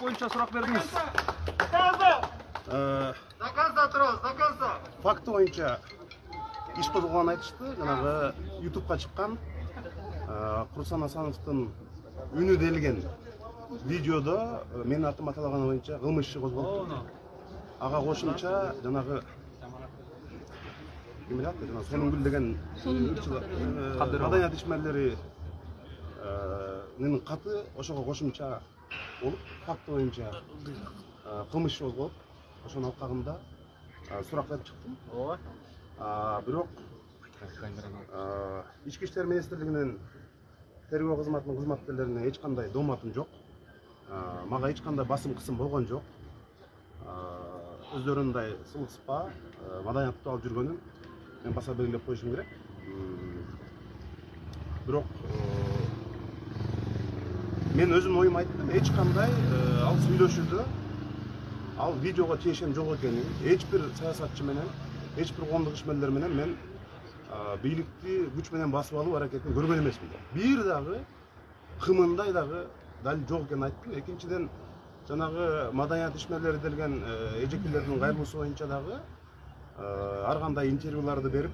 боюнча сурак бердиңиз. Факты боюнча иш козголганын айтышты. Жанагы YouTube'га чыккан Курсан Асановдун үнү делген видеодо менин атым аталаганы боюнча кылмыш иши козголупту. Ага кошумча жанагы Сонунгүл деген маданият ишмерлери каты ошого кошумча болуп, факты боюнча кылмыш иши козголуп, ошонун алкагында сурак берип чыктым. Бирок Ички иштер министрлигинин тергөө кызматынын кызматкерлерине эч кандай дооматым жок. Мага эч кандай басым кысым болгон жок. Өздөрүнүн мындай сылык сыпа маданиятты алып жүргөнүн мен баса белгилеп коюшум керек. Бирок мен өзүмдүн оюмду айттым, эч кандай ал сүйлөшүүдө ал видеого тиешем жок экенин, эч бир саясатчы менен, эч бир коомдук ишмерлер менен мен бийликти күч менен басып алуу аракетин көргөн эмесмин. Бир дагы кымындай дагы далил жок экенин айттым. Экинчиден, жанагы маданият ишмерлери делген эжекелердин кайрылуусу боюнча дагы ар кандай интервьюларды берип,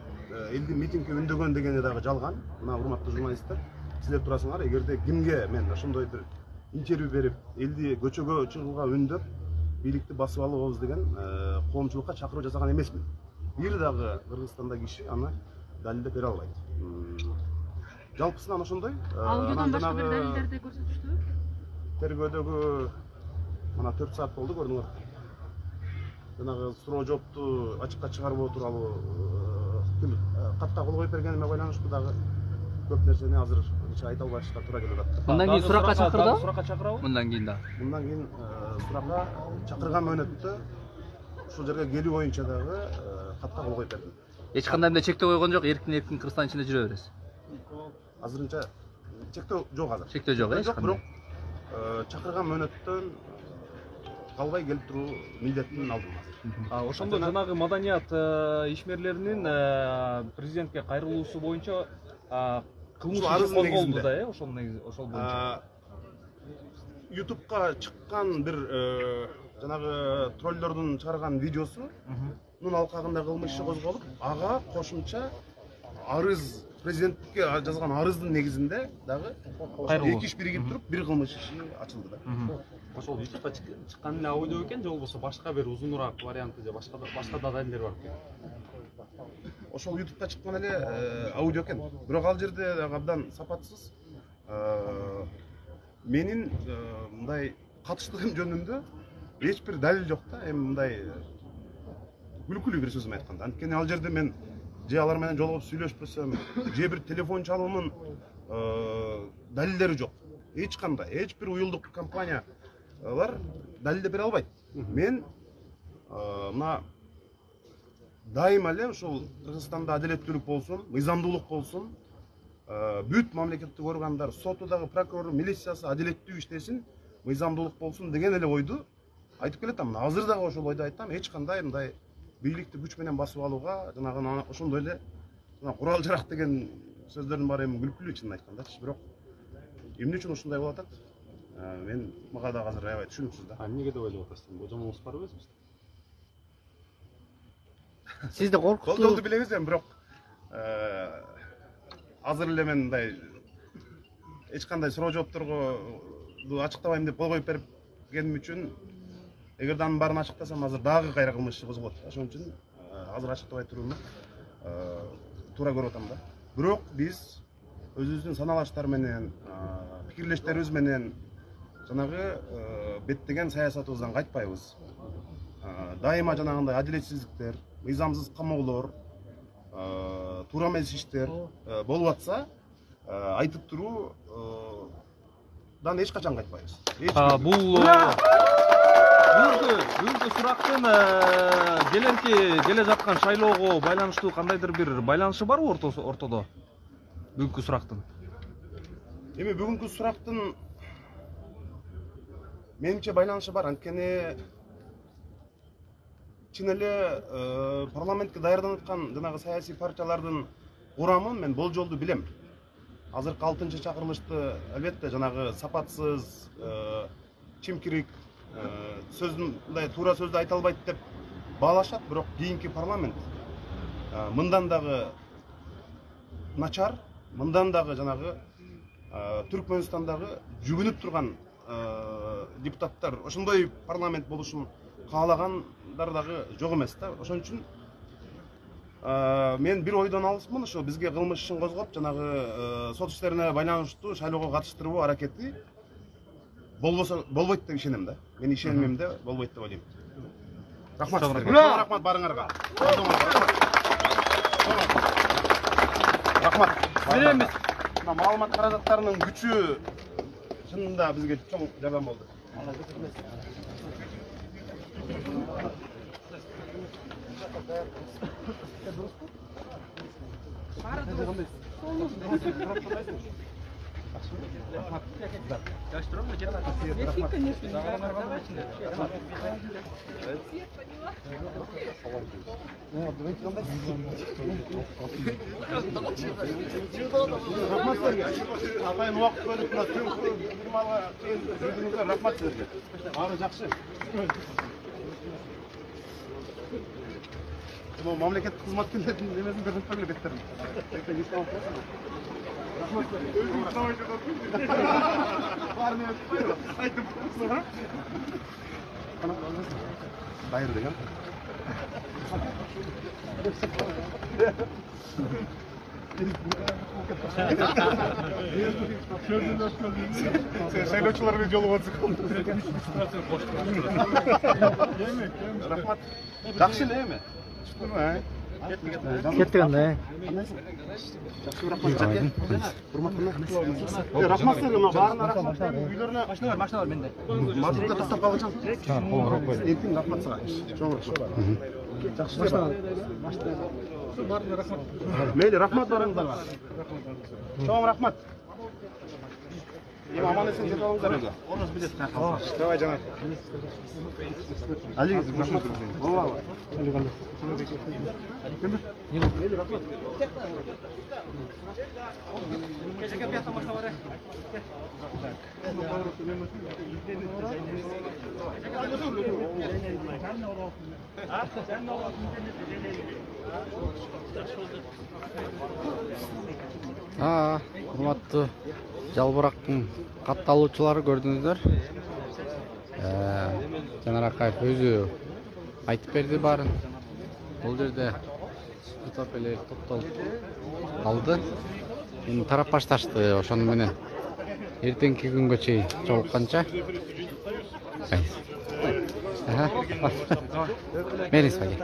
элди митингге үндөгөн дегени дагы жалган. Мына урматтуу журналисттер, силер турасыңар, эгерде кимге мен ошондой бир интервью берип, элди көчөгө чыгууга үндөп, бийликти басып алабыз деген коомчулукка чакыруу жасаган эмесмин. Бир дагы Кыргызстанда киши аны далилдеп бере албайт. Жалпысынан ошондой. Аудиодон башка бир далилдерди көрсөтүштүбү? Тергөөдөгү мына 4 саат болду, көрдүңөр. Жанагы суроо жоопту ачыкка чыгарбоо тууралуу катка кол коюп бергениме байланыштуу дагы көп нерсени азыр айта албашка туура келип атат. Мындан кийин суракка чакырды? Суракка чакырабы? Мындан кийин да. Мындан кийин суракка чакырган мөөнөттө ушул жерге келүү боюнча дагы катка кол коюп бердим. Эч кандай да чектөө койгон жок, эркин Кыргызстан ичинде жүрө бересиз. Азырынча чектөө жок азыр. Чектөө жок, эч кандай. Бирок чакырган мөөнөттөн калбай келип туруу милдетин алдым азыр. Ошондо жанагы маданият ишмерлеринин президентке кайрылуусу боюнча кылмыш иши козголду да, ошол боюнча. YouTube'га чыккан бир жанагы троллордун чыгарган видеосунун алкагында кылмыш иши козголуп, ага кошумча арыз, президентке жазган арыздын негизинде дагы эки иш биригип туруп бир кылмыш иши ачылды да. Ошол YouTube'га чыккан эле аудио экен, же болбосо башка бир узунураак варианты же башка да далилдер бар экен? Ошол YouTube'га чыккан эле аудио экен. Бирок ал жерде дагы абдан сапатсыз менин мындай катыштыгым жөнүндө эч бир далил жок да. Эми мындай күлкүлүү бир сөзүм айтканда. Анткени ал жерде мен же алар менен жолугуп сүйлөшпөсөм, же бир телефон чалуунун далилдери жок. Эч кандай, эч бир уюлдук компаниялар далилдеп бере албайт. Мен мына дайыма эле ушул Кыргызстанда адилеттүүлүк болсун, мыйзамдуулук болсун, бүт мамлекеттик органдар, соту дагы, прокурор, милициясы адилеттүү иштесин, мыйзамдуулук болсун деген эле ойду айтып келатам. Азыр дагы ошол ойду айтам. Эч кандай мындай бийликти күч менен басып алууга, жанагы ошондой эле курал жарак деген сөздөрдүн баары эми күлкүлүү чынын айткандачы. Бирок эмне үчүн ушундай болуп атат? Мен мага дагы азыр аябай түшүнүксүз да. Эмнеге деп ойлоп атасыз? Божомолуңуз бар эмеспи? Сизди коркуттуу. Колдолду билебиз эми, бирок азыр эле мен мындай эч кандай суроо жоопторду ачыктабайм деп кол коюп бергеним үчүн, эгерде анын баарын ачыктасам азыр дагы кайра кылмыш иши козголот. Ошон үчүн азыр ачыктабай турууну туура көрүп атам да. Бирок биз өзүбүздүн саналаштар менен, пикирлештерибиз менен жанагы беттеген саясатыбыздан кайтпайбыз. Дайыма жанагындай адилетсиздиктер, мыйзамсыз камоолор, туура эмес иштер болуп атса, айтып туруудан эч качан кайтпайбыз. Бул бүгүнкү сурактын келе жаткан шайлоого байланыштуу кандайдыр бир байланышы барбы ортодо? Бүгүнкү сурактын. Эми бүгүнкү сурактын менимче байланышы бар. Анткени чын эле парламентке даярданып аткан жанагы саясий партиялардын курамын мен болжолду билем. Азыркы 6-чакырылышты албетте жанагы сапатсыз, чимкирик, сөздүн мындай туура сөздү айта албайт деп баалашат, бирок кийинки парламент мындан дагы начар, мындан дагы жанагы Түркмөнстандагы жүгүнүп турган депутаттар ошондой парламент болушун каалагандар дагы жок эмес да. Ошон үчүн мен бир ойдон алысмын, ошо бизге кылмыш ишин козгоп, жанагы сот иштерине байланыштуу шайлоого катыштыруу аракети болбойт деп ишенем да. Мен ишенимимде болбойт деп ойлойм. Рахмат сиздерге. Рахмат барыңарга. Рахмат. Беребиз. Мына маалымат каражаттарынын күчү чынында бизге чоң жардам болду. Атайын убакыт бөлүп мына фирмага жүрдүңүздөр, рахмат силерге. Баары жакшы. Бул мамлекеттик кызматкерлердин немесин көрүнүп эле беттерин. Рахмат силерге. Айтып турсуңар. Дайыр деген. Шайлоочуларга жолугуп рахмат. Жакшы эле эми. Кеттик анда. Рахмат силерге, мына баарына рахмат. Үйлөрүнө Машина бар менде. мазутта тастап калгансың. Эркин рахмат сага. Чоң рахмат. Жакшы машина. Баарына рахмат. Мейли, рахмат барыңыздарга. Чоң рахмат. Эми аман эсен жете алыңыздар өзү. Орнуңуз билет. Давай жана. Али, рахмат. Ооба. Мейли, рахмат. Урматтуу Жалбырактын катталуучулары көрдүңүздөр. Жанар Акаев өзү айтып берди баарын. Бул жерде утопиялер топтолуп алды. Эми тарап башташты ошону менен. Эртеңки күнгө чейин жолукканча. Мелис байке.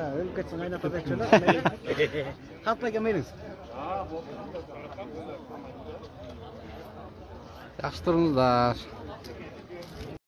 Катпайга мелис. Жакшы туруңуздар.